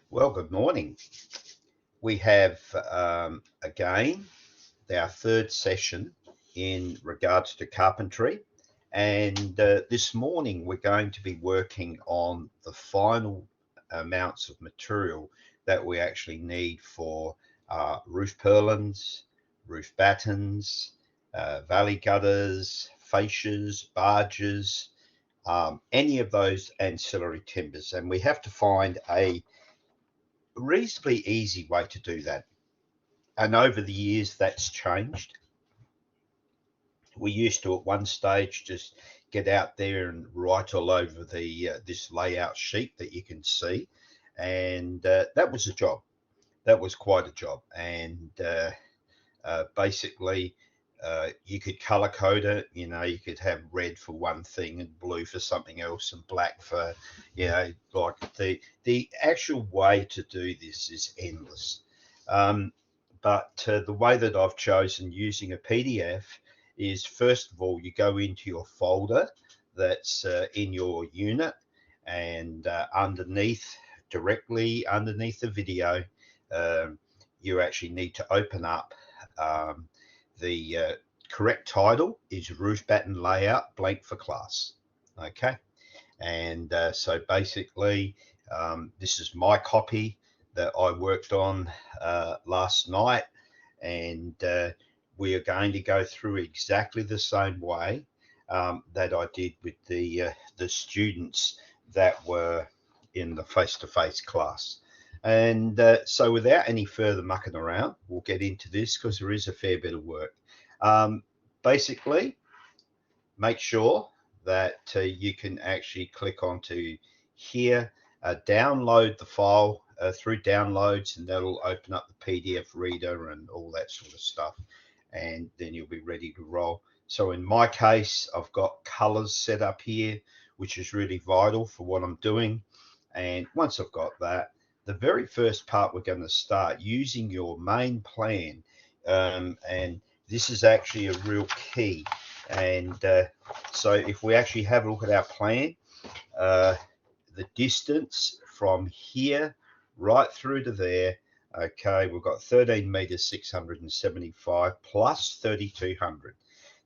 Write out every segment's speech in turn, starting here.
Well, good morning. We have again our third session in regards to carpentry, and this morning we're going to be working on the final amounts of material that we actually need for roof purlins, roof battens, valley gutters, fascias, barges, any of those ancillary timbers, and we have to find a reasonably easy way to do that. And over the years, that's changed. We used to, at one stage, just get out there and write all over the this layout sheet that you can see, and that was a job. That was quite a job, and basically, you could color code it. You could have red for one thing and blue for something else and black for, like the actual way to do this is endless. Um, but the way that I've chosen using a PDF is, first of all, you go into your folder that's in your unit, and directly underneath the video, um, you actually need to open up. The correct title is Roof Batten Layout Blank for Class. Okay, and so basically, this is my copy that I worked on last night, and we are going to go through exactly the same way that I did with the students that were in the face-to-face class. And so without any further mucking around, we'll get into this because there is a fair bit of work. Um, Basically, make sure that you can actually click onto here, download the file through downloads, and that'll open up the PDF reader and all that sort of stuff. And then you'll be ready to roll. So in my case, I've got colors set up here, which is really vital for what I'm doing. And once I've got that, the very first part we're going to start using your main plan. And this is actually a real key. And so if we actually have a look at our plan, the distance from here right through to there, okay, we've got 13 meters 675 plus 3200.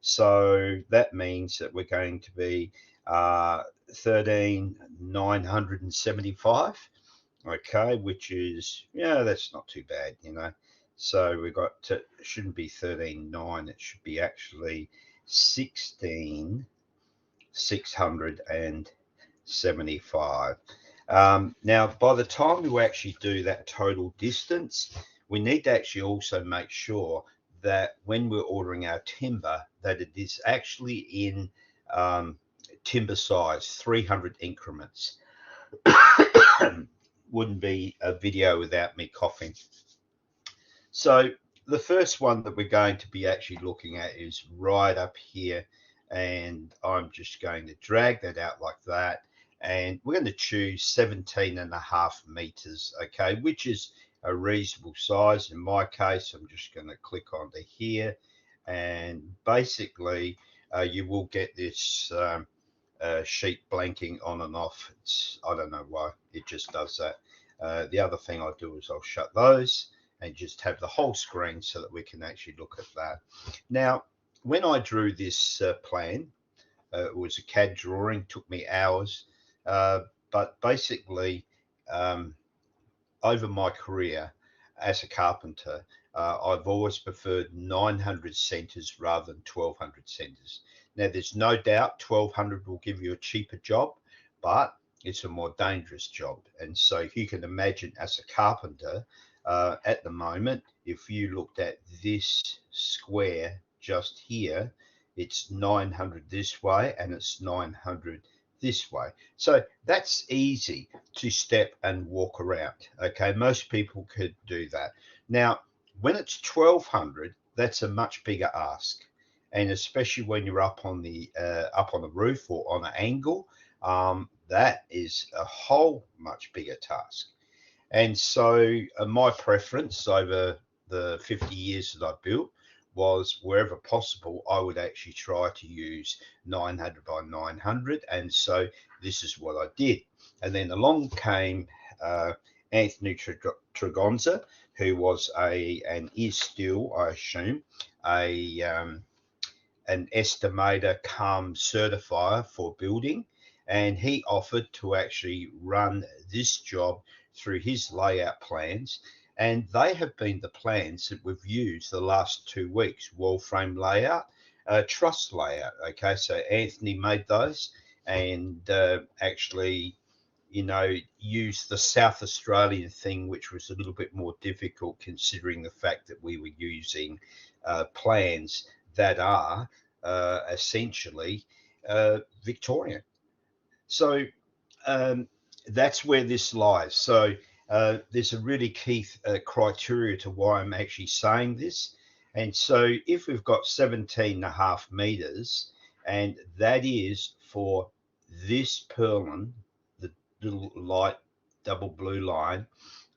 So that means that we're going to be 13,975, okay, which is, that's not too bad. So we've got it shouldn't be 13,9, it should be actually 16,675. Now, by the time you actually do that total distance, we need to actually also make sure that when we're ordering our timber, that it is actually in timber size, 300 increments. Wouldn't be a video without me coughing. So the first one that we're going to be actually looking at is right up here, and I'm just going to drag that out like that, and we're going to choose 17.5 meters, okay, which is a reasonable size. In my case, I'm just going to click onto here, and basically you will get this sheet blanking on and off. I don't know why it just does that. The other thing I'll do is I'll shut those and just have the whole screen so that we can actually look at that. Now, when I drew this plan, it was a CAD drawing, took me hours, but basically over my career as a carpenter, I've always preferred 900 centres rather than 1200 centres. Now, there's no doubt 1200 will give you a cheaper job, but it's a more dangerous job. And so you can imagine, as a carpenter, at the moment, if you looked at this square just here, it's 900 this way and it's 900 this way. So that's easy to step and walk around. Okay, most people could do that. Now, when it's 1200, that's a much bigger ask, and especially when you're up on the roof or on an angle, that is a whole much bigger task. And so my preference over the 50 years that I built was, wherever possible, I would actually try to use 900 by 900. And so this is what I did. And then along came Anthony Tregonza, who was and is still, I assume, an estimator cum certifier for building, and he offered to actually run this job through his layout plans, and they have been the plans that we've used the last 2 weeks: wall frame layout, truss layout. Okay, so Anthony made those, and actually, use the South Australian thing, which was a little bit more difficult considering the fact that we were using plans that are essentially Victorian. So that's where this lies. So there's a really key criteria to why I'm actually saying this. And so if we've got 17.5 meters, and that is for this purlin, the little light double blue line,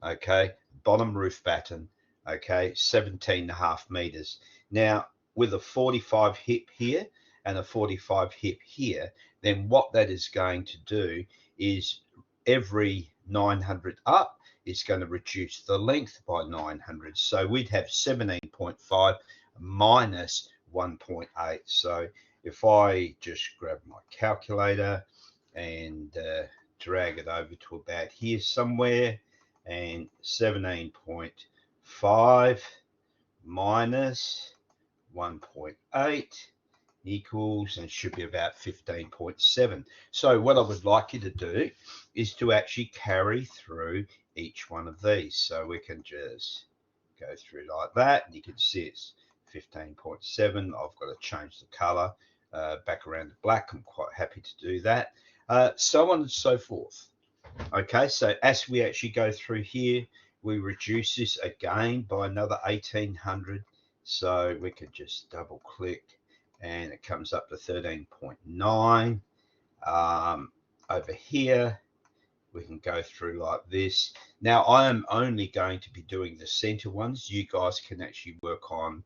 okay, bottom roof batten, okay, 17.5 meters. Now, with a 45 hip here and a 45 hip here, then what that is going to do is every 900 up is going to reduce the length by 900. So we'd have 17.5 minus 1.8. So if I just grab my calculator and drag it over to about here somewhere, and 17.5 minus 1.8 equals, and should be about 15.7. So what I would like you to do is to actually carry through each one of these. So we can just go through like that, and you can see it's 15.7. I've got to change the color back around to black. I'm quite happy to do that. So on and so forth. Okay, so as we actually go through here, we reduce this again by another 1800. So we could just double click, and it comes up to 13.9. Over here, we can go through like this. Now, I am only going to be doing the center ones. You guys can actually work on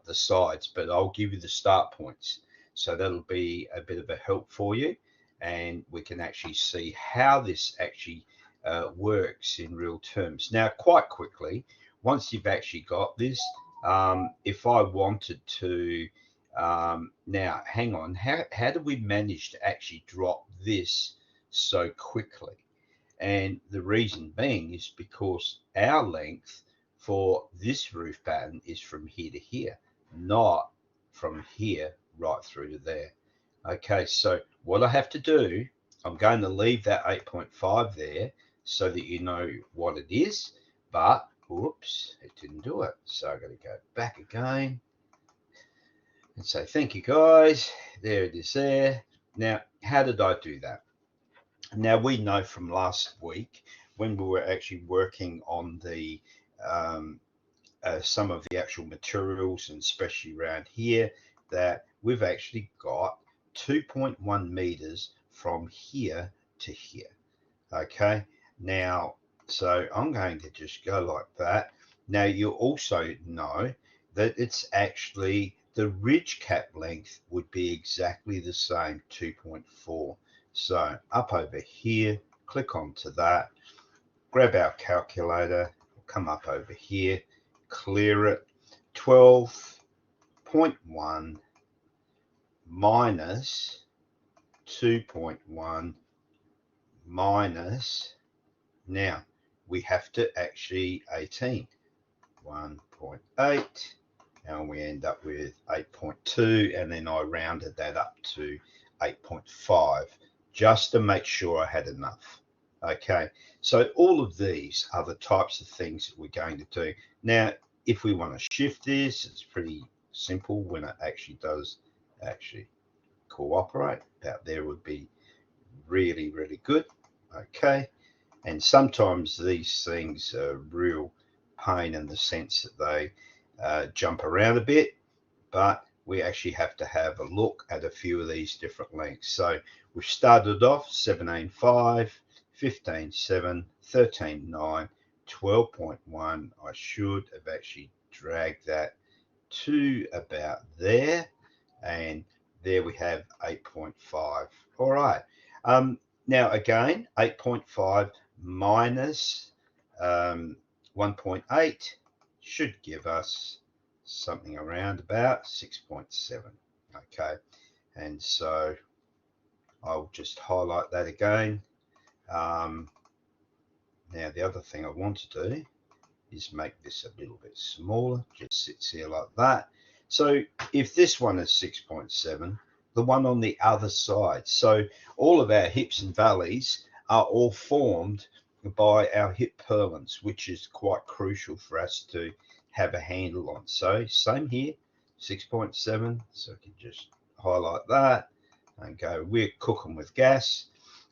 the sides, but I'll give you the start points. So that'll be a bit of a help for you, and we can actually see how this actually works in real terms. Now, quite quickly, once you've actually got this, if I wanted to, now hang on, how do we manage to actually drop this so quickly? And the reason being is because our length for this roof batten is from here to here, not from here right through to there. Okay, so what I have to do, I'm going to leave that 8.5 there so that you know what it is, but whoops, it didn't do it. So I'm going to go back again and say thank you guys. There it is there. Now, how did I do that? Now, we know from last week when we were actually working on the some of the actual materials, and especially around here, that we've actually got 2.1 meters from here to here. Okay, now, so I'm going to just go like that. Now, you also know that it's actually the ridge cap length would be exactly the same, 2.4. So up over here, click onto that, grab our calculator, come up over here, clear it, 12.1 minus 2.1 minus, now we have to actually 18, 1.8, and we end up with 8.2, and then I rounded that up to 8.5 just to make sure I had enough. Okay, so all of these are the types of things that we're going to do. Now, if we want to shift this, it's pretty simple when it actually does actually cooperate. About there would be really, really good. Okay, and sometimes these things are real pain in the sense that they jump around a bit, but we actually have to have a look at a few of these different lengths. So we've started off 17.5, 15.7, 13.9, 12.1. I should have actually dragged that to about there, and there we have 8.5. All right. Now again, 8.5 minus 1.8 should give us something around about 6.7. Okay, and so I'll just highlight that again. Now the other thing I want to do is make this a little bit smaller, just sits here like that. So if this one is 6.7, the one on the other side, so all of our hips and valleys are all formed by our hip purlins, which is quite crucial for us to have a handle on. So same here, 6.7, so I can just highlight that and go, we're cooking with gas.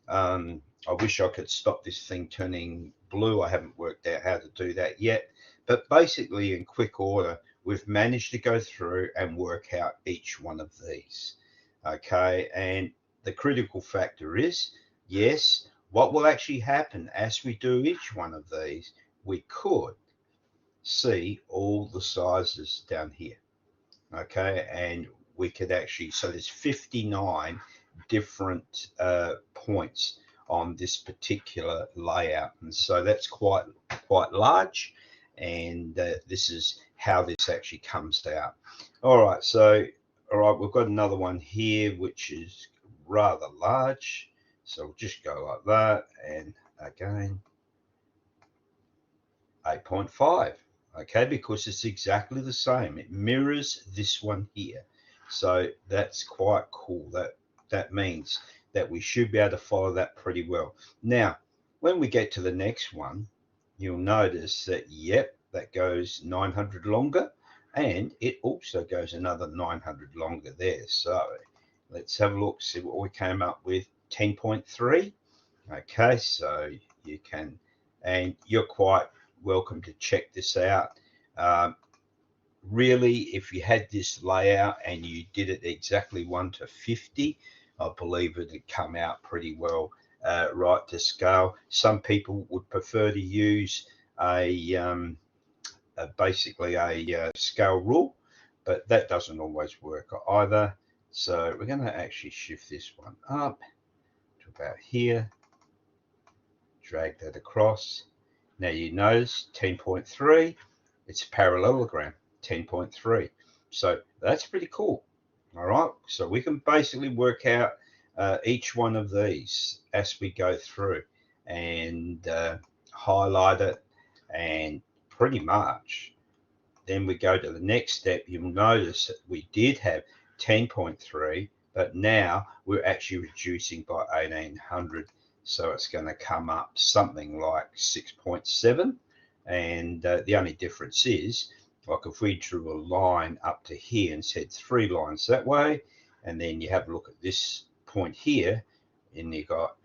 I wish I could stop this thing turning blue. I haven't worked out how to do that yet, but basically in quick order, we've managed to go through and work out each one of these. Okay, and the critical factor is, yes, what will actually happen as we do each one of these, we could see all the sizes down here. Okay, and we could actually, so there's 59 different points on this particular layout, and so that's quite large, and this is how this actually comes out. All right, so we've got another one here which is rather large, so we'll just go like that, and again 8.5. Okay, because it's exactly the same. It mirrors this one here, so that's quite cool. That means that we should be able to follow that pretty well. Now, when we get to the next one, you'll notice that, yep, that goes 900 longer, and it also goes another 900 longer there. So let's have a look, see what we came up with. 10.3. Okay, so you can, and you're quite welcome to check this out. Really, if you had this layout and you did it exactly 1 to 50, I believe it'd come out pretty well, right to scale. Some people would prefer to use basically a scale rule, but that doesn't always work either. So we're going to actually shift this one up to about here, drag that across. Now you notice 10.3, it's a parallelogram, 10.3. So that's pretty cool. All right, so we can basically work out each one of these as we go through and highlight it, and pretty much then we go to the next step. You'll notice that we did have 10.3, but now we're actually reducing by 1800. So it's going to come up something like 6.7. And the only difference is, like if we drew a line up to here and said 3 lines that way, and then you have a look at this point here, and you got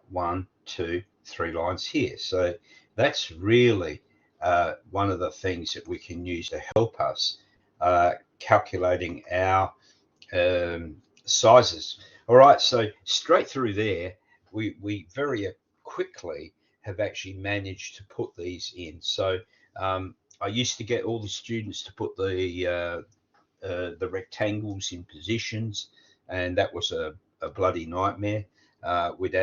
1, 2, 3 lines here. So that's really one of the things that we can use to help us calculating our sizes. All right, so straight through there, we very quickly have actually managed to put these in. So I used to get all the students to put the rectangles in positions, and that was a bloody nightmare. We'd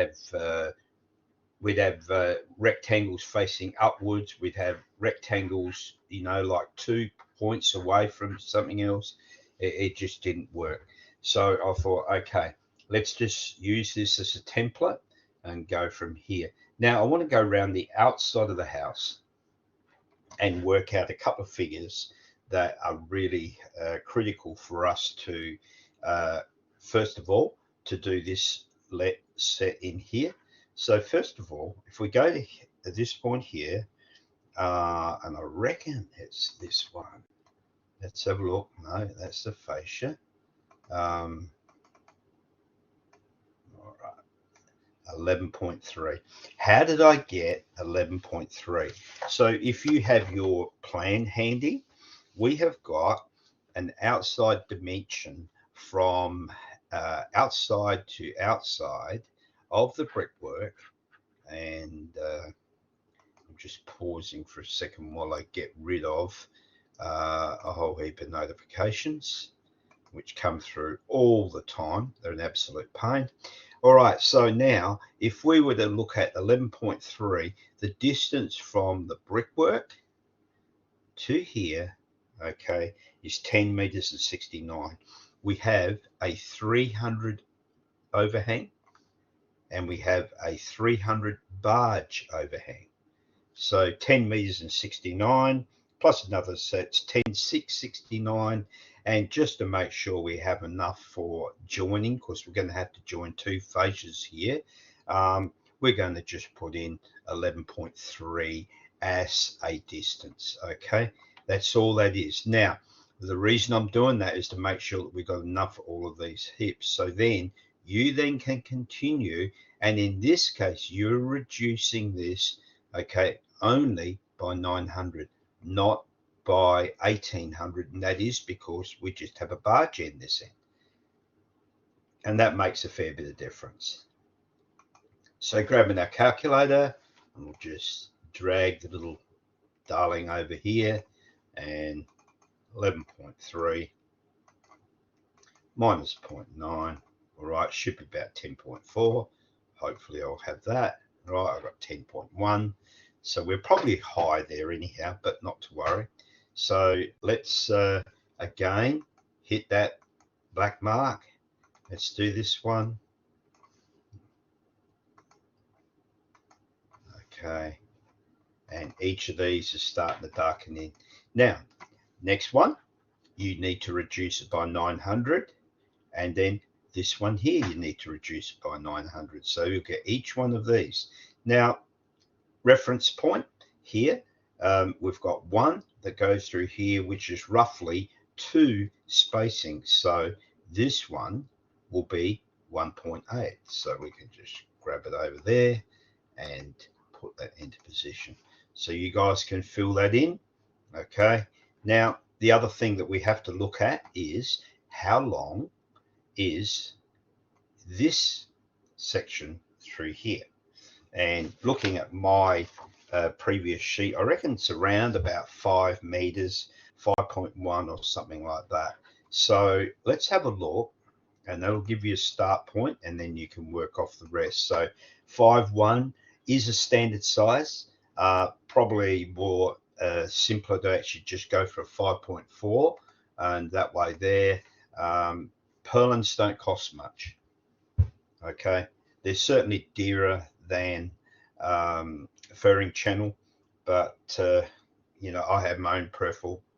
have rectangles facing upwards. We'd have rectangles, like 2 points away from something else. It just didn't work. So I thought, okay, let's just use this as a template and go from here. Now I want to go around the outside of the house and work out a couple of figures that are really critical for us to, first of all, to do this set in here. So first of all, if we go to this point here, and I reckon it's this one. Let's have a look. No, that's the fascia. All right, 11.3. How did I get 11.3? So if you have your plan handy, we have got an outside dimension from outside to outside of the brickwork, and I'm just pausing for a second while I get rid of a whole heap of notifications which come through all the time. They're an absolute pain. All right, so now if we were to look at 11.3, the distance from the brickwork to here, okay, is 10 meters and 69. We have a 300 overhang and we have a 300 barge overhang. So 10 meters and 69 plus another, so it's 10, 6, 69. And just to make sure we have enough for joining, because we're going to have to join two fascias here, we're going to just put in 11.3 as a distance. Okay, that's all that is. Now, the reason I'm doing that is to make sure that we've got enough for all of these hips. So then you then can continue, and in this case, you're reducing this, okay, only by 900, not by 1800, and that is because we just have a barge end this end, and that makes a fair bit of difference. So grabbing our calculator, and we'll just drag the little darling over here, and 11.3 minus 0.9, all right, should be about 10.4. Hopefully I'll have that. Right, I've got 10.1. So we're probably high there anyhow, but not to worry. So let's again hit that black mark. Let's do this one. Okay, and each of these is starting to darken in. Now, next one, you need to reduce it by 900, and then this one here, you need to reduce it by 900. So you'll get each one of these. Now, reference point here, we've got one that goes through here, which is roughly 2 spacing. So this one will be 1.8. So we can just grab it over there and put that into position. So you guys can fill that in. Okay. Now, the other thing that we have to look at is how long is this section through here. And looking at my previous sheet, I reckon it's around about 5 meters, 5.1 or something like that. So let's have a look, and that'll give you a start point, and then you can work off the rest. So 5.1 is a standard size, probably more simpler to actually just go for a 5.4, and that way there, purlins don't cost much. Okay, they're certainly dearer than furring channel, but you know, I have my own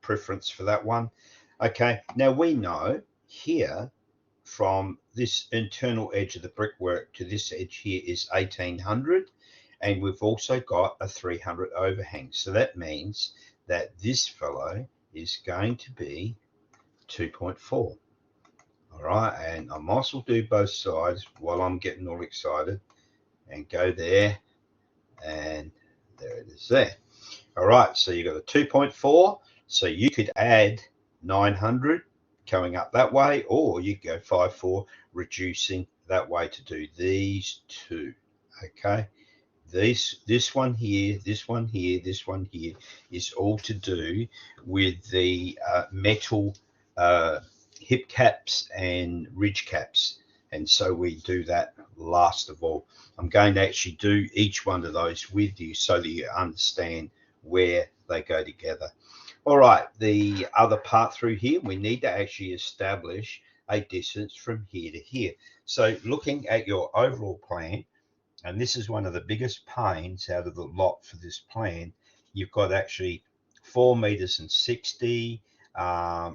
preference for that one. Okay, now we know here from this internal edge of the brickwork to this edge here is 1800, and we've also got a 300 overhang. So that means that this fellow is going to be 2.4. All right, and I might as well do both sides while I'm getting all excited, and go there, and there it is there. All right, so you got a 2.4, so you could add 900 going up that way, or you could go 5.4 reducing that way to do these two. Okay, this one here, this one here, this one here is all to do with the metal hip caps and ridge caps, and so we do that last of all. I'm going to actually do each one of those with you so that you understand where they go together. All right, the other part through here, we need to actually establish a distance from here to here. So looking at your overall plan, and this is one of the biggest pains out of the lot for this plan, you've got actually 4 meters and 60.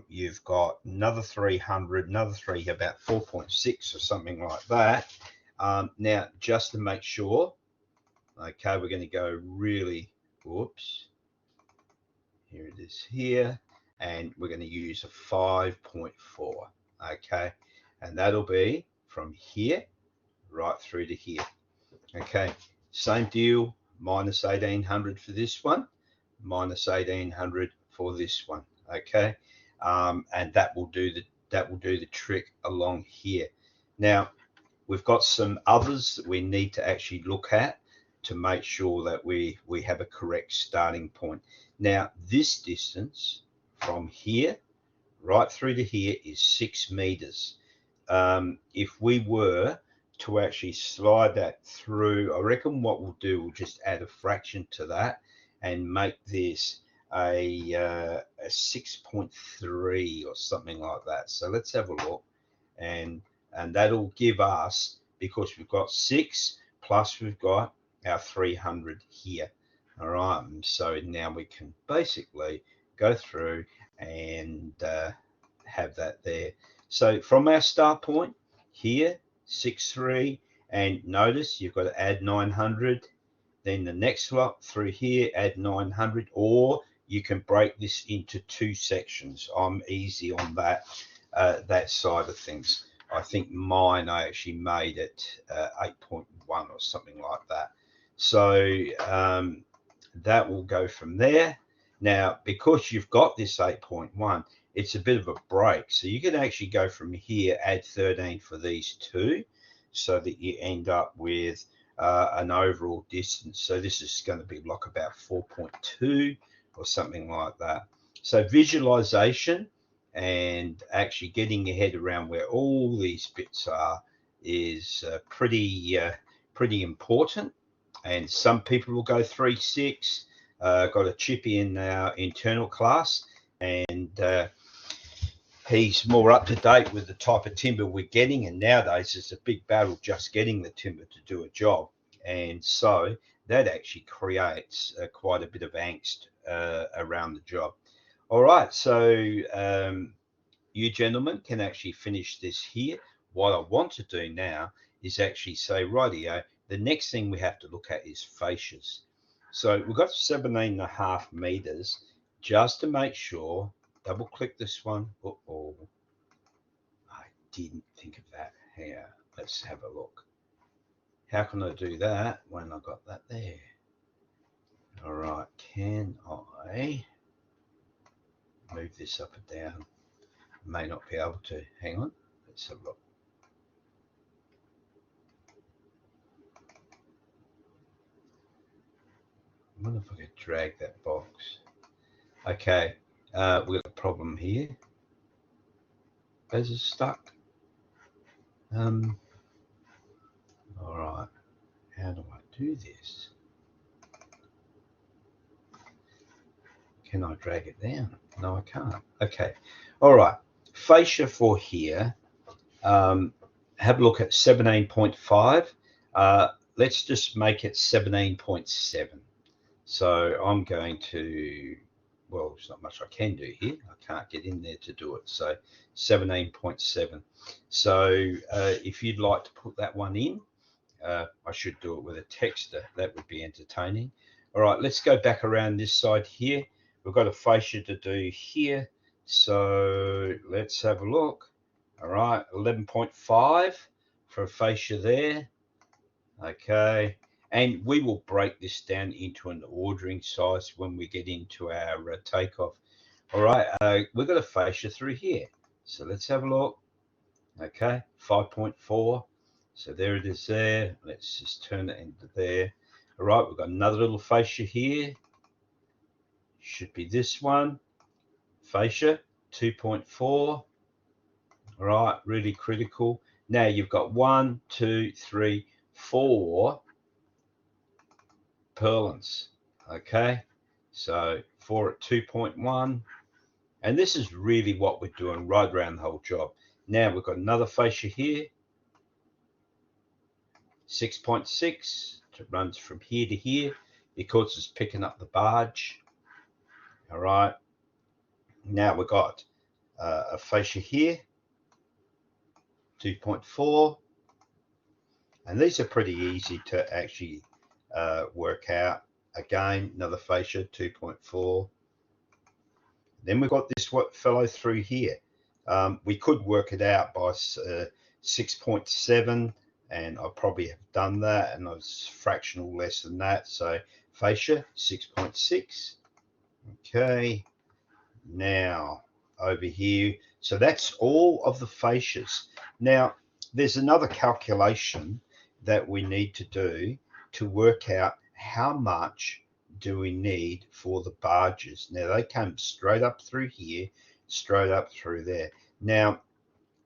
You've got another 300, another 3, about 4.6 or something like that. Now, just to make sure, okay, we're going to go really, whoops, here it is here, and we're going to use a 5.4, okay, and that'll be from here right through to here. Okay, same deal, minus 1800 for this one, minus 1800 for this one. Okay, and that will do the trick along here. Now, we've got some others that we need to actually look at to make sure that we have a correct starting point. Now, this distance from here right through to here is 6 meters. If we were to actually slide that through, I reckon what we'll do, we'll just add a fraction to that and make this a 6.3 or something like that. So let's have a look, and that'll give us, because we've got 6 plus we've got our 300 here. All right, so now we can basically go through and have that there. So from our start point here, 6.3, and notice you've got to add 900. Then the next lot through here, add 900, or you can break this into 2 sections. I'm easy on that that side of things. I think mine I actually made it 8.1 or something like that. So that will go from there. Now, because you've got this 8.1, it's a bit of a break. So you can actually go from here, add 13 for these two, so that you end up with an overall distance. So this is going to be like about 4.2 or something like that. So visualization and actually getting your head around where all these bits are is pretty important. And some people will go 3.6. Got a chippy in our internal class, and he's more up to date with the type of timber we're getting. And nowadays it's a big battle just getting the timber to do a job, and so that actually creates quite a bit of angst around the job. All right, so you gentlemen can actually finish this here. What I want to do now is actually say, rightio, the next thing we have to look at is fascias. So we've got 17.5 meters, just to make sure. Double click this one. Uh-oh, I didn't think of that. Here, let's have a look. How can I do that when I got that there? All right, can I move this up and down? May not be able to. Hang on, let's have a look. I wonder if I could drag that box. Okay, we've got a problem here. Is it stuck? All right, how do I do this? Can I drag it down? No, I can't. Okay, all right. Fascia for here. Have a look at 17.5. Let's just make it 17.7. So I'm going to, well, there's not much I can do here. I can't get in there to do it. So 17.7. So if you'd like to put that one in, I should do it with a texter. That would be entertaining. All right, let's go back around this side here. We've got a fascia to do here. So let's have a look. All right, 11.5 for a fascia there. Okay, and we will break this down into an ordering size when we get into our takeoff. All right, we've got a fascia through here. So let's have a look. Okay, 5.4. So there it is there. Let's just turn it into there. All right, we've got another little fascia here. Should be this one. Fascia, 2.4. All right, really critical. Now you've got 1, 2, 3, 4 purlins. Okay, so 4 at 2.1. And this is really what we're doing right around the whole job. Now we've got another fascia here. 6.6. It runs from here to here because it's picking up the barge. All right. Now we've got a fascia here, 2.4. And these are pretty easy to actually work out. Again, another fascia, 2.4. Then we've got this fellow through here. We could work it out by 6.7. And I probably have done that, and I was fractional less than that. So fascia 6.6. Okay, now over here. So that's all of the fascias. Now there's another calculation that we need to do to work out how much do we need for the barges. Now they come straight up through here, straight up through there. Now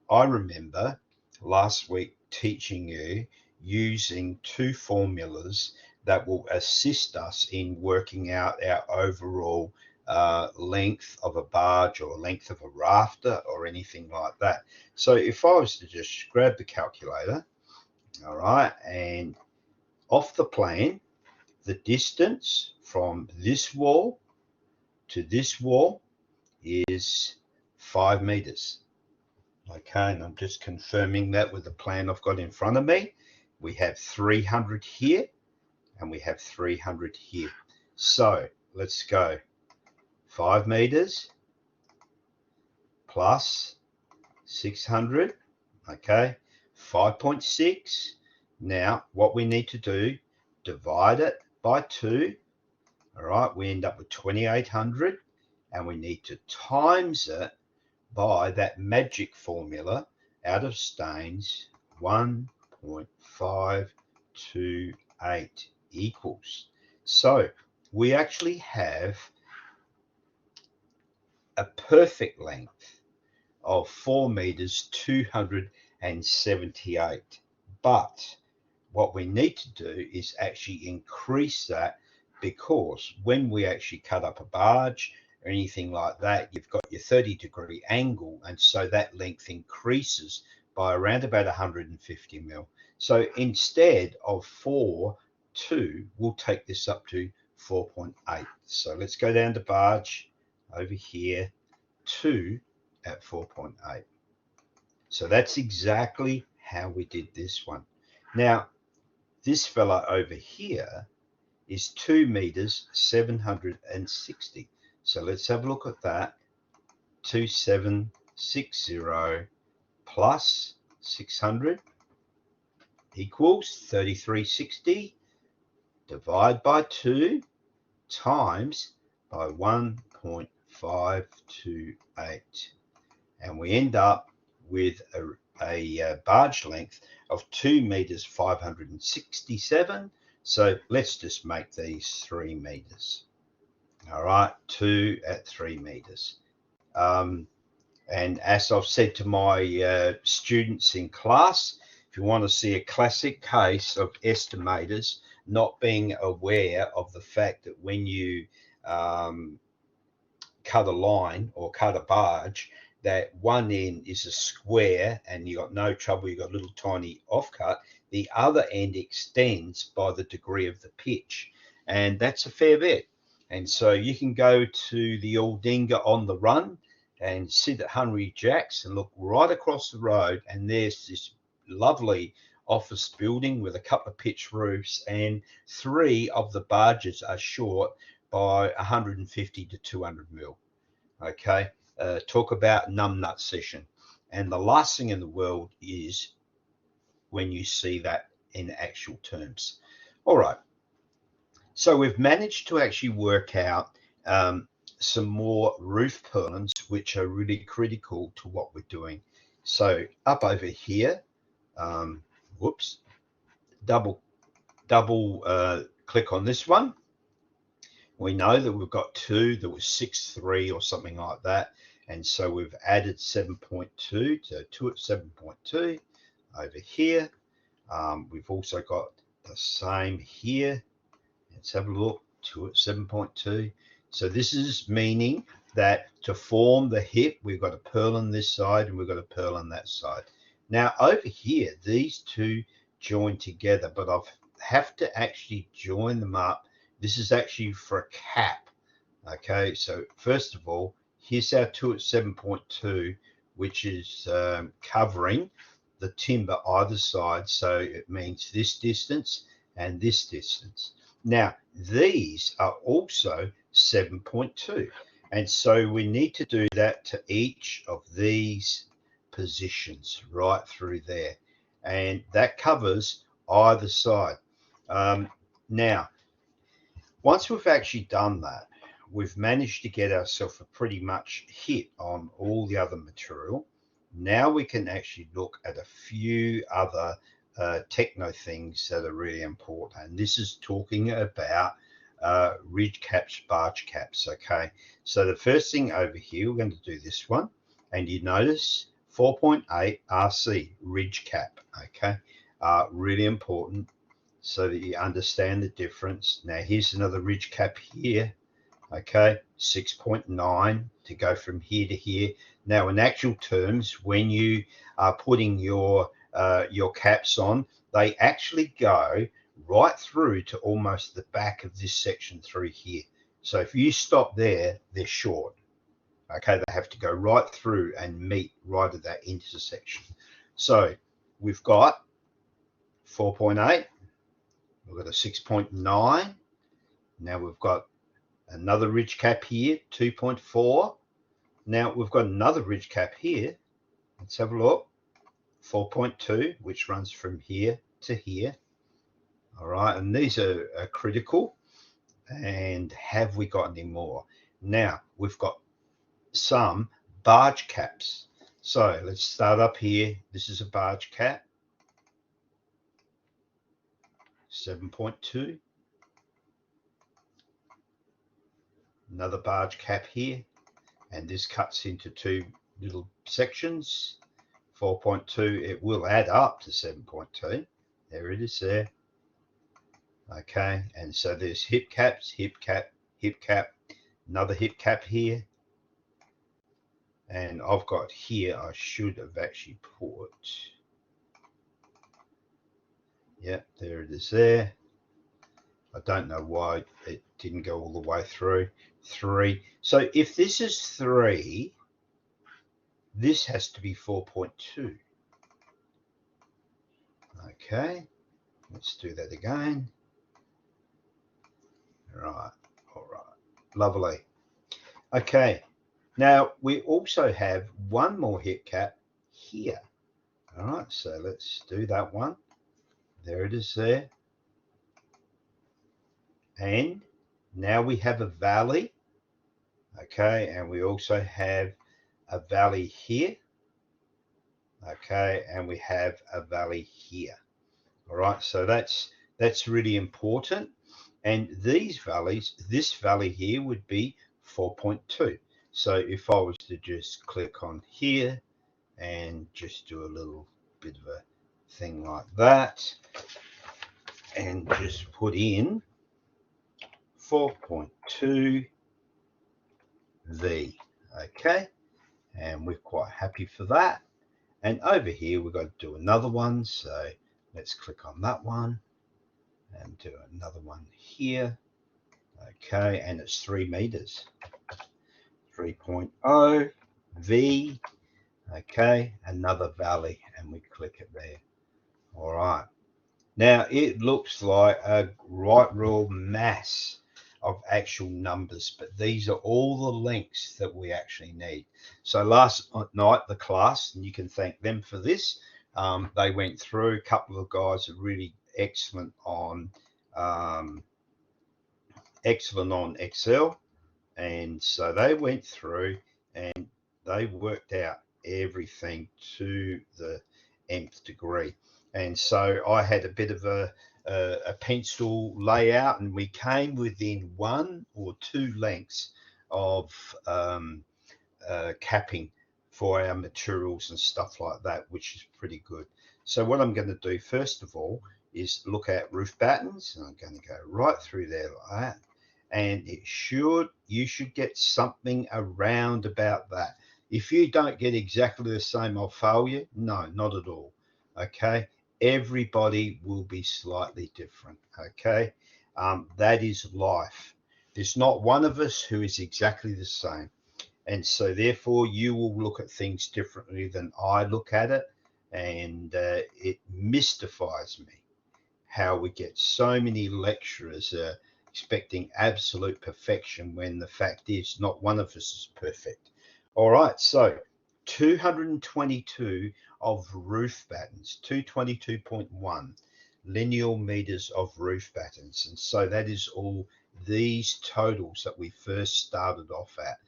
I remember last week teaching you using two formulas that will assist us in working out our overall length of a barge or length of a rafter or anything like that. So if I was to just grab the calculator, all right, and off the plan, the distance from this wall to this wall is 5 meters. Okay, and I'm just confirming that with the plan I've got in front of me. We have 300 here and we have 300 here. So let's go 5 meters plus 600, okay, 5.6. Now what we need to do, divide it by 2, all right, we end up with 2,800, and we need to times it by that magic formula out of Staines, 1.528 equals. So we actually have a perfect length of 4 meters 278. But what we need to do is actually increase that, because when we actually cut up a barge or anything like that, you've got your 30-degree angle, and so that length increases by around about 150 mil. So instead of 4.2, we'll take this up to 4.8. So let's go down to barge over here, 2 at 4.8. So that's exactly how we did this one. Now, this fella over here is 2 meters 760. So let's have a look at that. 2760 plus 600 equals 3360. Divide by 2 times by 1.528. And we end up with a barge length of 2 meters 567. So let's just make these 3 meters. All right, 2 at 3 meters. And as I've said to my students in class, if you want to see a classic case of estimators not being aware of the fact that when you cut a line or cut a barge, that one end is a square and you got no trouble, you got a little tiny offcut, the other end extends by the degree of the pitch, and that's a fair bit. And so you can go to the Aldinga on the run and sit at Hungry Jack's and look right across the road, and there's this lovely office building with a couple of pitch roofs, and 3 of the barges are short by 150 to 200 mil. Okay, talk about numbnut session. And the last thing in the world is when you see that in actual terms. All right, so we've managed to actually work out some more roof purlins, which are really critical to what we're doing. So up over here, whoops, double click on this one. We know that we've got 2 that was 6.3 or something like that, and so we've added 7.2, so 2 at 7.2 over here. We've also got the same here. Let's have a look, 2 at 7.2. So this is meaning that to form the hip, we've got a purlin this side and we've got a purlin that side. Now over here, these 2 join together, but I have to actually join them up. This is actually for a cap. Okay, so first of all, here's our 2 at 7.2, which is covering the timber either side. So it means this distance and this distance. Now, these are also 7.2. And so we need to do that to each of these positions right through there. And that covers either side. Now, once we've actually done that, we've managed to get ourselves a pretty much hit on all the other material. Now we can actually look at a few other techno things that are really important. And this is talking about ridge caps, barge caps. Okay, so the first thing over here, we're going to do this one. And you notice 4.8 RC ridge cap. Okay, really important so that you understand the difference. Now here's another ridge cap here. Okay, 6.9 to go from here to here. Now in actual terms, when you are putting your caps on, they actually go right through to almost the back of this section through here. So if you stop there, they're short. Okay, they have to go right through and meet right at that intersection. So we've got 4.8, we've got a 6.9. Now we've got another ridge cap here, 2.4. Now we've got another ridge cap here. Let's have a look. 4.2, which runs from here to here. All right, and these are critical. And have we got any more? Now we've got some barge caps. So let's start up here. This is a barge cap. 7.2. Another barge cap here, and this cuts into two little sections. 4.2, it will add up to 7.2. There it is there. Okay, and so there's hip caps, hip cap, another hip cap here. And I've got here, I should have actually put, yeah, there it is there. I don't know why it didn't go all the way through. 3. So if this is 3, this has to be 4.2. Okay, let's do that again. Right, all right, lovely. Okay, now we also have one more hip cap here. All right, so let's do that one. There it is there. And now we have a valley. Okay, and we also have a valley here. Okay, and we have a valley here. All right, so that's really important. And these valleys, this valley here would be 4.2. So if I was to just click on here and just do a little bit of a thing like that and just put in 4.2 V. Okay, and we're quite happy for that. And over here we've got to do another one, so let's click on that one and do another one here. Okay, and it's 3 meters. 3.0 V. Okay, another valley, and we click it there. All right, now it looks like a right real mass of actual numbers, but these are all the links that we actually need. So last night the class, and you can thank them for this, they went through, a couple of guys are really excellent on Excel, and so they went through and they worked out everything to the nth degree. And so I had a bit of a pencil layout, and we came within 1 or 2 lengths of capping for our materials and stuff like that, which is pretty good. So what I'm going to do first of all is look at roof battens, and I'm going to go right through there like that, and you should get something around about that. If you don't get exactly the same, I'll fail you. No, not at all. Okay, everybody will be slightly different. Okay, that is life. There's not one of us who is exactly the same, and so therefore you will look at things differently than I look at it, and it mystifies me how we get so many lecturers expecting absolute perfection when the fact is not one of us is perfect. All right, so 222 of roof battens, 222.1 lineal meters of roof battens. And so that is all these totals that we first started off at.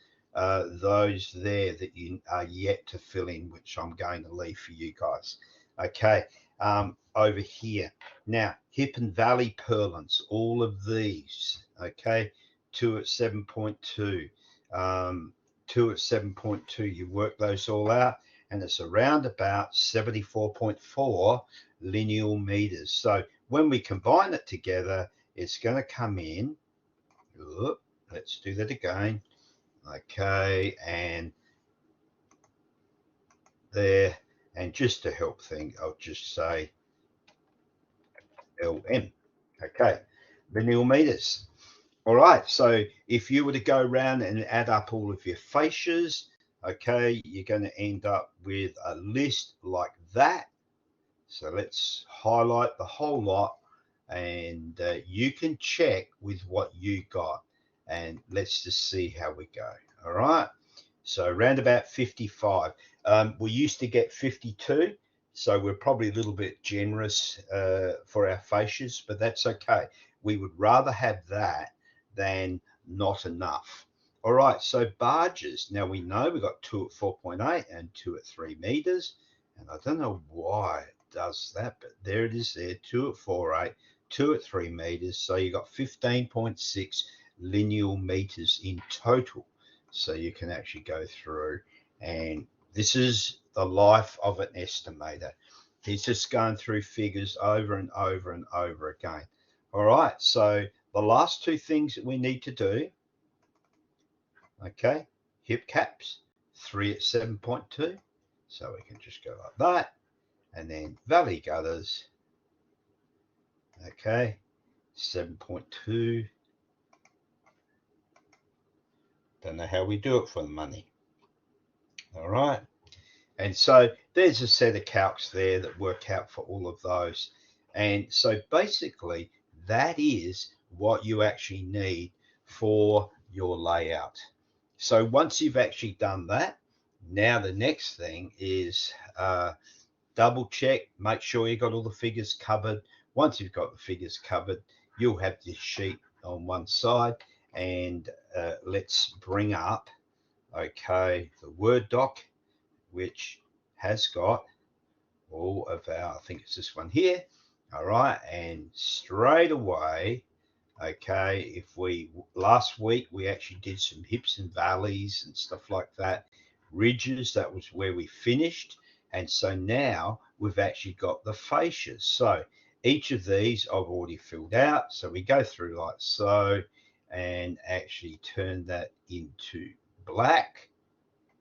Those there that you are yet to fill in, which I'm going to leave for you guys. Okay, over here. Now, hip and valley purlins, all of these, okay, 2 at 7.2, 2 at 7.2, you work those all out. and it's around about 74.4 lineal meters. So when we combine it together, it's going to come in. Let's do that again. Okay, and there, and just to help things, I'll just say LM. Okay, lineal meters. All right, so if you were to go around and add up all of your fascias, okay, you're going to end up with a list like that. So let's highlight the whole lot, and you can check with what you got, and let's just see how we go. All right, so around about 55. We used to get 52, so we're probably a little bit generous for our fascias, but that's okay. We would rather have that than not enough. All right, so barges. Now we know we've got 2 at 4.8 and 2 at 3 meters, and I don't know why it does that, but there it is there, 2 at 4.8, 2 at 3 meters, so you got 15.6 lineal meters in total. So you can actually go through, and this is the life of an estimator. He's just going through figures over and over and over again. All right, so the last two things that we need to do, okay, hip caps, 3 at 7.2. So we can just go like that. And then valley gutters, okay, 7.2. Don't know how we do it for the money. All right. And so there's a set of calcs there that work out for all of those. And so basically that is what you actually need for your layout. So once you've actually done that, now the next thing is double check, make sure you got all the figures covered. Once you've got the figures covered, you'll have this sheet on one side, and let's bring up, okay, the Word doc, which has got all of our, I think it's this one here. All right, and straight away, okay, if we, last week we actually did some hips and valleys and stuff like that, ridges, that was where we finished. And so now we've actually got the fascias. So each of these I've already filled out. So we go through like so, and actually turn that into black.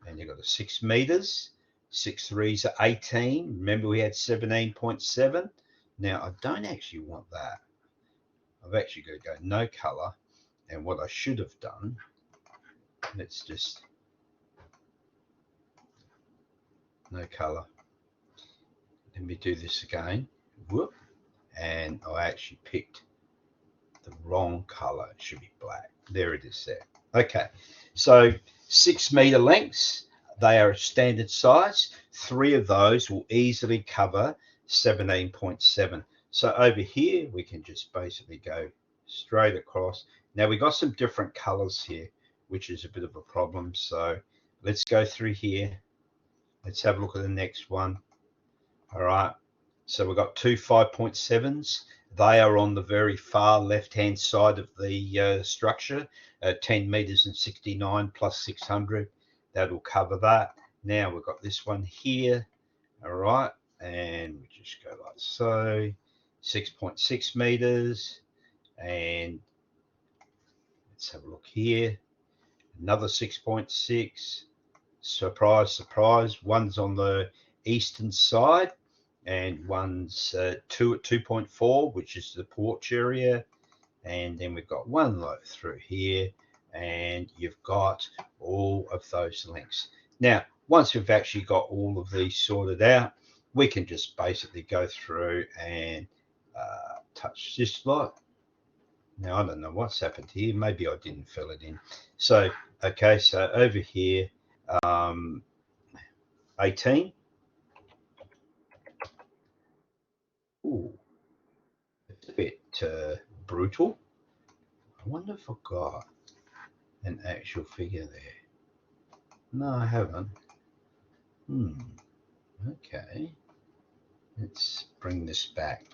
And you've got a 6 meters, 6 threes are 18. Remember we had 17.7. Now I don't actually want that. I've actually got to go no color. And what I should have done, let's just no color. Let me do this again. Whoop. And I actually picked the wrong color. It should be black. There it is there. Okay. So 6 meter lengths, they are a standard size. 3 of those will easily cover 17.7. So over here, we can just basically go straight across. Now we've got some different colors here, which is a bit of a problem. So let's go through here. Let's have a look at the next one. All right. So we've got 2 5.7s. They are on the very far left-hand side of the structure, 10 meters and 69 plus 600. That'll cover that. Now we've got this one here. All right. And we just go like so, 6.6 meters. And let's have a look here. Another 6.6. Surprise, surprise. One's on the eastern side, and one's 2 at 2.4, which is the porch area. And then we've got one low through here, and you've got all of those lengths. Now, once we've actually got all of these sorted out, we can just basically go through and touch this lot. Now, I don't know what's happened here. Maybe I didn't fill it in. So, okay, so over here, 18. Ooh, it's a bit brutal. I wonder if I got an actual figure there. No, I haven't. Okay. Let's bring this back.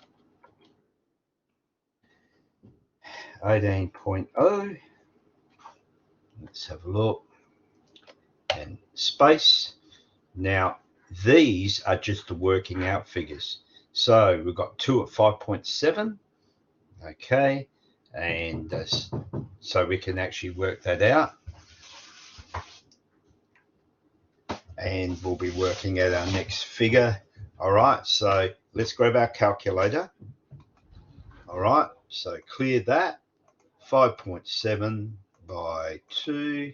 18.0. Let's have a look. And space. Now, These are just the working out figures. So we've got 2 at 5.7, okay, and so we can actually work that out. And we'll be working at our next figure. All right, so let's grab our calculator. All right, so clear that. 5.7 by 2,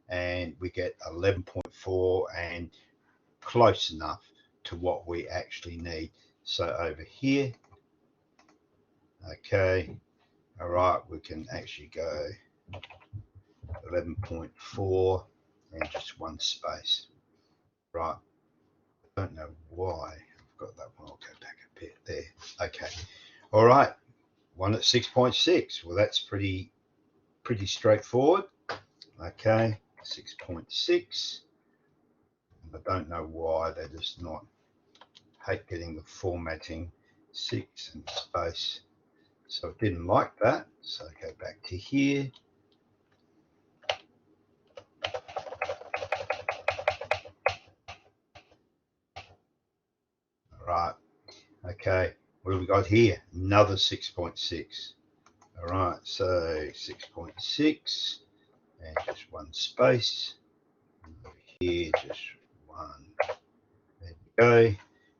and we get 11.4, and close enough to what we actually need. So over here, okay, all right, we can actually go 11.4 and just one space. Right, I don't know why I've got that one. I'll go back a bit there. Okay, all right, 1 at 6.6. Well, that's pretty straightforward. Okay, 6.6. I don't know why they're just not. Hate getting the formatting 6 and space. So I didn't like that. So I go back to here. All right. Okay. What have we got here? Another 6.6. All right. So 6.6 and just one space. Over here, just one. There we go.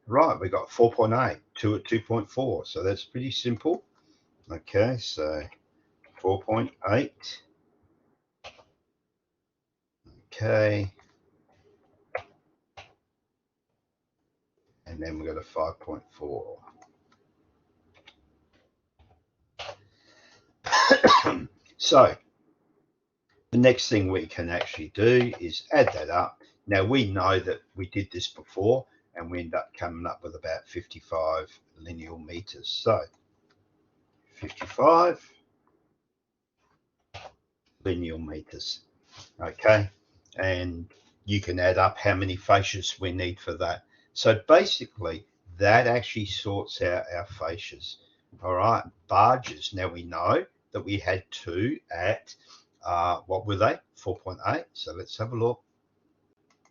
Right. We got 4.8, 2 at 2.4. So that's pretty simple. Okay. So 4.8. Okay. And then we've got a 5.4. So the next thing we can actually do is add that up. Now we know that we did this before and we end up coming up with about 55 linear meters. So 55 linear meters. Okay. And you can add up how many fascias we need for that. So basically that actually sorts out our fascias. All right. Barges. Now we know that we had 2 at what were they? 4.8. So let's have a look.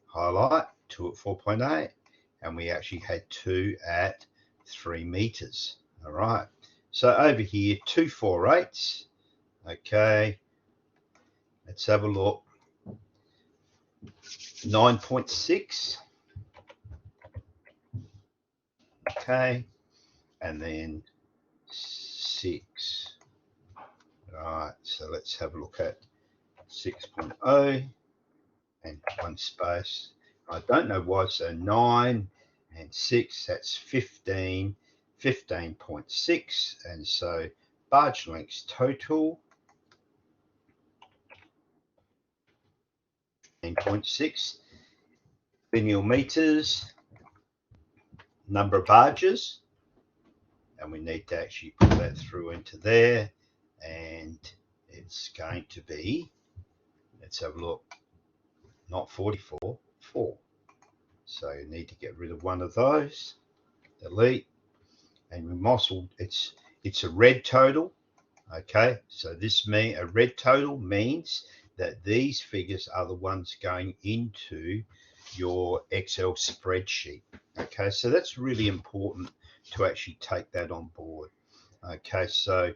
Highlight 2 at 4.8, and we actually had 2 at 3 meters. All right. So over here, 2 4/8. Okay. Let's have a look. 9.6. Okay. And then 6. All right. So let's have a look at 6.0 and one space. I don't know why. So 9 and 6, that's 15, 15.6. And so barge lengths total 15.6 linear meters, number of barges, and we need to actually put that through into there, and it's going to be, let's have a look, not 44, 4. So you need to get rid of one of those, delete, and we muscle, it's a red total. Okay, so this a red total means that these figures are the ones going into your Excel spreadsheet. Okay, so that's really important to actually take that on board. Okay, so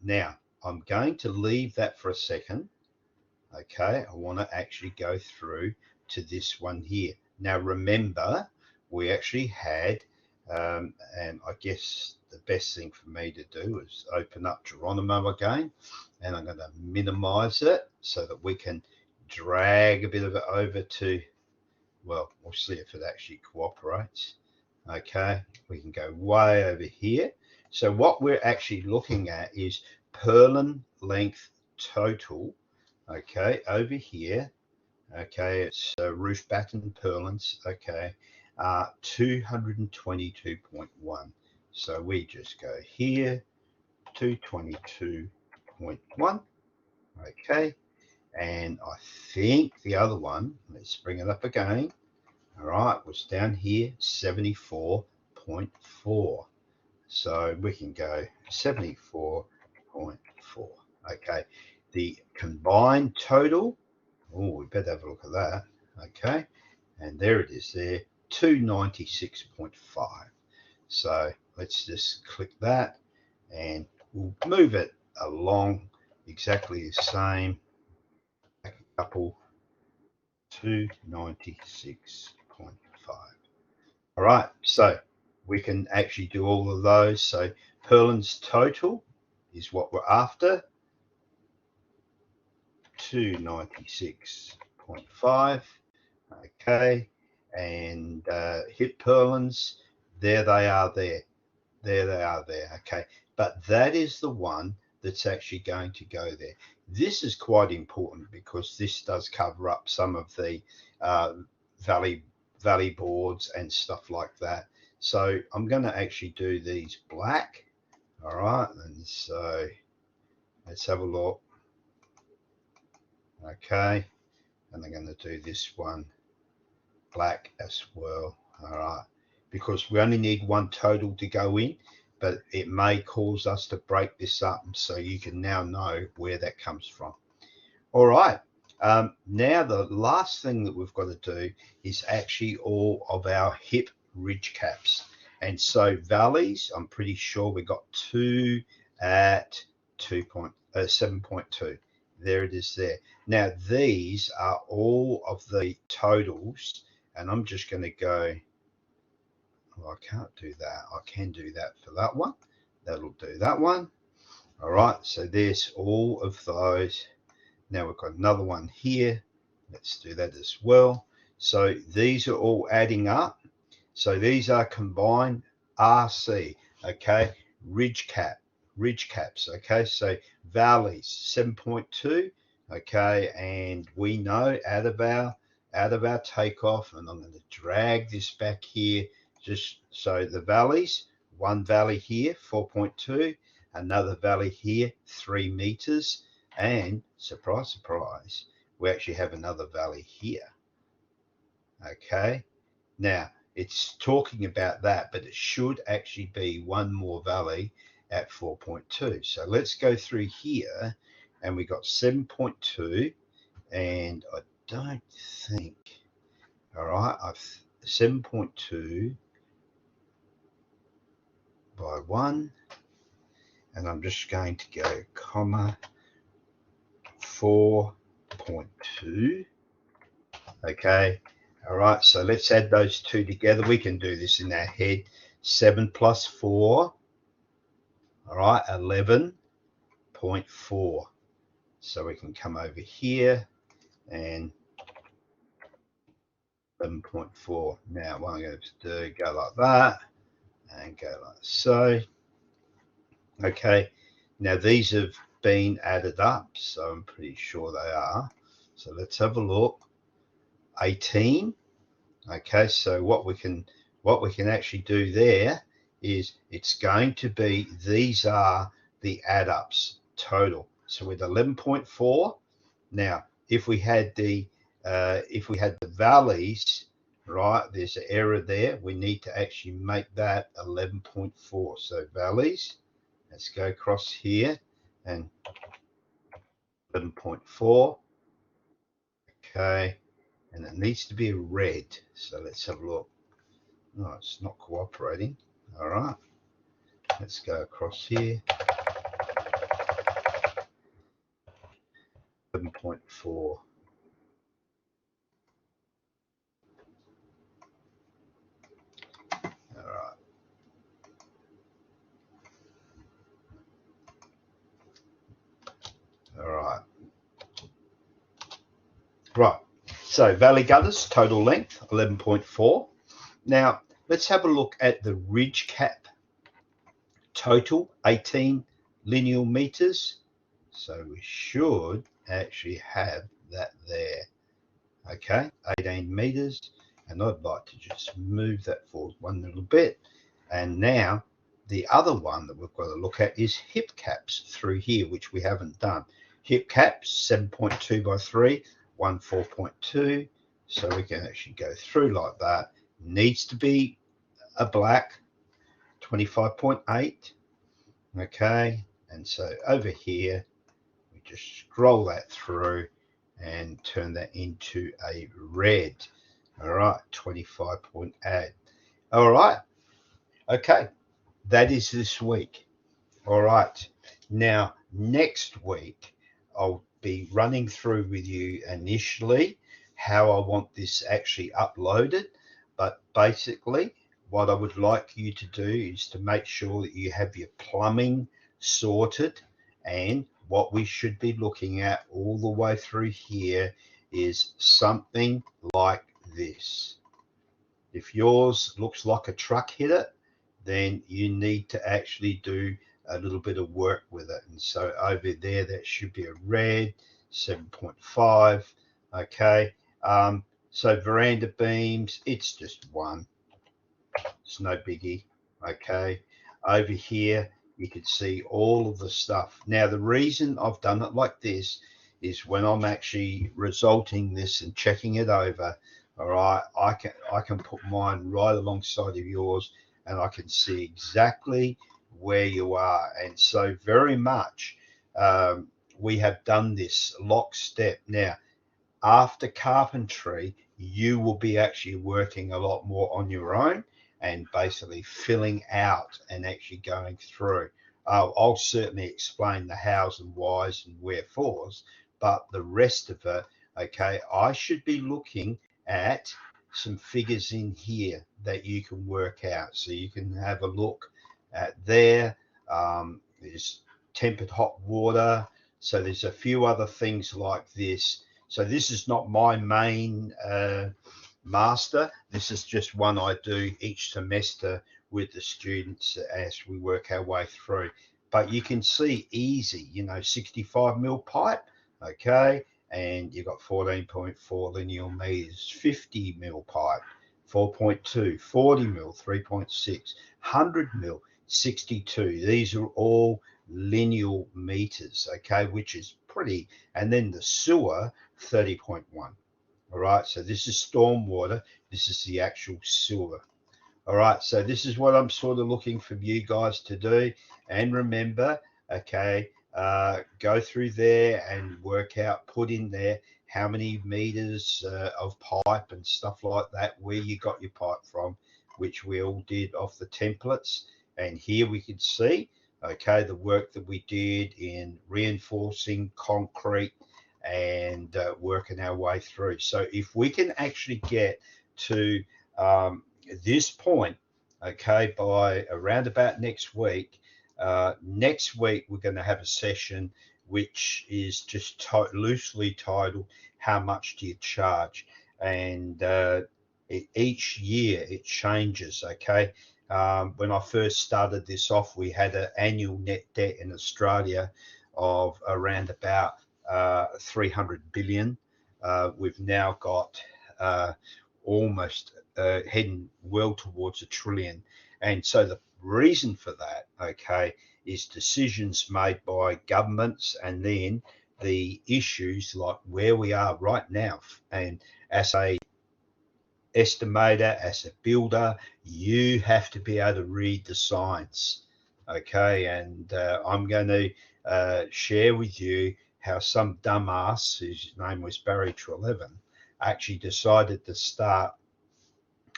now I'm going to leave that for a second. Okay, I want to actually go through to this one here. Now remember, we actually had, and I guess the best thing for me to do is open up Geronimo again, and I'm going to minimize it so that we can drag a bit of it over to, well, we'll see if it actually cooperates. Okay, we can go way over here. So what we're actually looking at is purlin length total. Okay, over here. Okay, it's roof batten purlins. Okay, 222.1. So we just go here, 222.1. Okay, and I think the other one, let's bring it up again. All right, was down here, 74.4. So we can go 74.4. Okay, the combined total, oh, we better have a look at that. Okay, and there it is there, 296.5. So let's just click that and we'll move it along exactly the same. Back a couple, 296.5. All right, so we can actually do all of those. So purlins total is what we're after, 296.5. Okay, and hip purlins, there they are there. There they are there, okay. But that is the one that's actually going to go there. This is quite important because this does cover up some of the valley boards and stuff like that. So I'm going to actually do these black. All right, and so let's have a look. Okay, and I'm going to do this one black as well. All right, because we only need one total to go in, but it may cause us to break this up, so you can now know where that comes from. All right, now the last thing that we've got to do is actually all of our hip ridge caps. And so valleys, I'm pretty sure we got 2 at 7.2. There it is there. Now these are all of the totals, and I'm just going to go, well, I can't do that. I can do that for that one. That'll do that one. All right, so there's all of those. Now we've got another one here. Let's do that as well. So these are all adding up. So these are combined RC, okay? Ridge caps, okay? So valleys, 7.2, okay? And we know out of our takeoff, and I'm going to drag this back here, just so the valleys, one valley here, 4.2, another valley here, 3 meters, and surprise, surprise, we actually have another valley here. Okay, now it's talking about that, but it should actually be one more valley at 4.2. So let's go through here, and we got 7.2, and I don't think, all right, I've 7.2 by 1, and I'm just going to go comma 4.2. Okay, all right, so let's add those two together. We can do this in our head. 7 plus 4, all right, 11.4. So we can come over here and 11.4. Now what I'm going to do, go like that and go like so. Okay, now these have been added up, so I'm pretty sure they are. So let's have a look. 18. Okay, so what we can actually do there is it's going to be, these are the add ups total. So with 11.4, now if we had the valleys, right, there's an error there. We need to actually make that 11.4. So valleys, let's go across here and 11.4. Okay, and it needs to be red. So let's have a look. Oh, it's not cooperating. All right, let's go across here. 11.4. All right. All right. Right. So valley gutters, total length 11.4. Now let's have a look at the ridge cap. Total 18 lineal meters. So we should actually have that there. Okay, 18 meters. And I'd like to just move that forward one little bit. And now the other one that we've got to look at is hip caps through here, which we haven't done. Hip caps, 7.2 by 3, 4.2. So we can actually go through like that. Needs to be a black, 25.8. Okay, and so over here, we just scroll that through and turn that into a red. All right, 25-point ad. All right, okay, that is this week. All right, now next week I'll be running through with you initially how I want this actually uploaded, but basically what I would like you to do is to make sure that you have your plumbing sorted, and what we should be looking at all the way through here is something like this. If yours looks like a truck hit it, then you need to actually do a little bit of work with it. And so over there, that should be a red 7.5. Okay. So veranda beams, it's just one. It's no biggie. Okay. Over here, you can see all of the stuff. Now, the reason I've done it like this is when I'm actually resulting this and checking it over, all right, I can put mine right alongside of yours, and I can see exactly where you are. And so very much we have done this lockstep. Now, after carpentry, you will be actually working a lot more on your own and basically filling out and actually going through. I'll certainly explain the hows and whys and wherefores, but the rest of it, okay, I should be looking at some figures in here that you can work out. So you can have a look at there. There's tempered hot water. So there's a few other things like this. So this is not my main master. This is just one I do each semester with the students as we work our way through. But you can see easy, 65 mil pipe, okay, and you've got 14.4 linear meters, 50 mil pipe, 4.2, 40 mil, 3.6, 100 mil, 62. These are all lineal meters, okay, which is pretty. And then the sewer, 30.1. All right, so this is stormwater. This is the actual sewer. All right, so this is what I'm sort of looking for you guys to do. And remember, okay, go through there and work out, put in there how many meters of pipe and stuff like that, where you got your pipe from, which we all did off the templates. And here we can see, okay, the work that we did in reinforcing concrete and working our way through. So if we can actually get to this point, okay, by around about next week, we're going to have a session which is just loosely titled "How much do you charge?" And each year it changes. Okay, when I first started this off, we had an annual net debt in Australia of around about 300 billion. We've now got almost heading well towards 1 trillion. And so the reason for that, okay, is decisions made by governments, and then the issues like where we are right now. And as a estimator, as a builder, you have to be able to read the signs, okay? And I'm going to share with you how some dumbass, whose name was Barry Treleaven, actually decided to start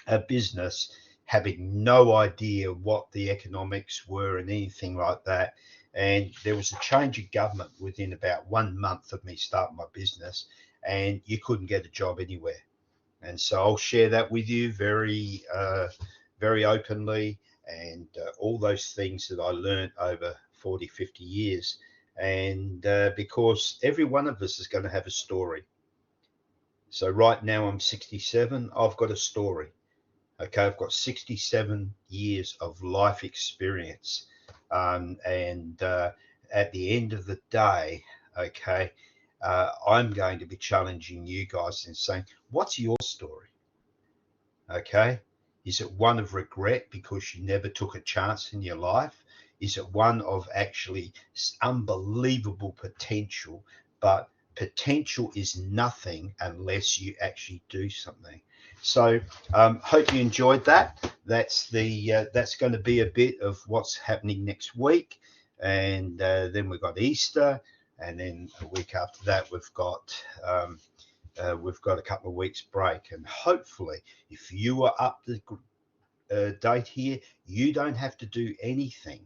a business having no idea what the economics were and anything like that. And there was a change of government within about 1 month of me starting my business, and you couldn't get a job anywhere. And so I'll share that with you very, very openly, and all those things that I learned over 40, 50 years. And because every one of us is going to have a story. So right now I'm 67. I've got a story. Okay, I've got 67 years of life experience. And at the end of the day, okay, I'm going to be challenging you guys and saying, what's your story? Okay, is it one of regret because you never took a chance in your life? Is it one of actually unbelievable potential? But potential is nothing unless you actually do something. So hope you enjoyed that. That's going to be a bit of what's happening next week, and then we've got Easter, and then a week after that we've got we've got a couple of weeks break, and hopefully if you are up to date here, you don't have to do anything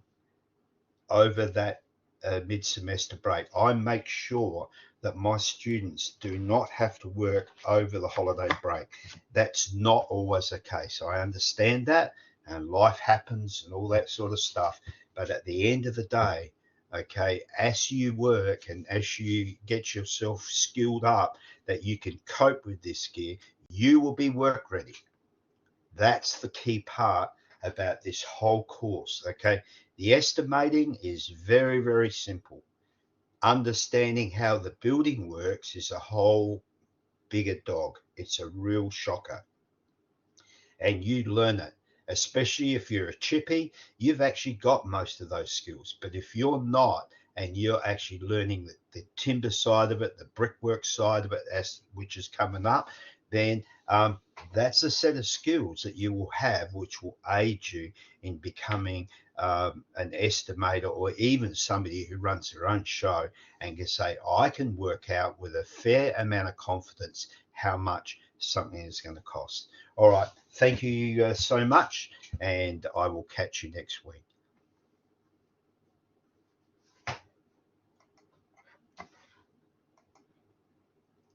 over that mid-semester break. I make sure that my students do not have to work over the holiday break. That's not always the case. I understand that, and life happens and all that sort of stuff. But at the end of the day, okay, as you work and as you get yourself skilled up that you can cope with this gear, you will be work ready. That's the key part about this whole course, okay? The estimating is very, very simple. Understanding how the building works is a whole bigger dog. It's a real shocker. And you learn it, especially if you're a chippy, you've actually got most of those skills. But if you're not, and you're actually learning the timber side of it, the brickwork side of it, which is coming up, then that's a set of skills that you will have, which will aid you in becoming an estimator, or even somebody who runs their own show and can say, I can work out with a fair amount of confidence how much something is going to cost. All right. Thank you so much, and I will catch you next week.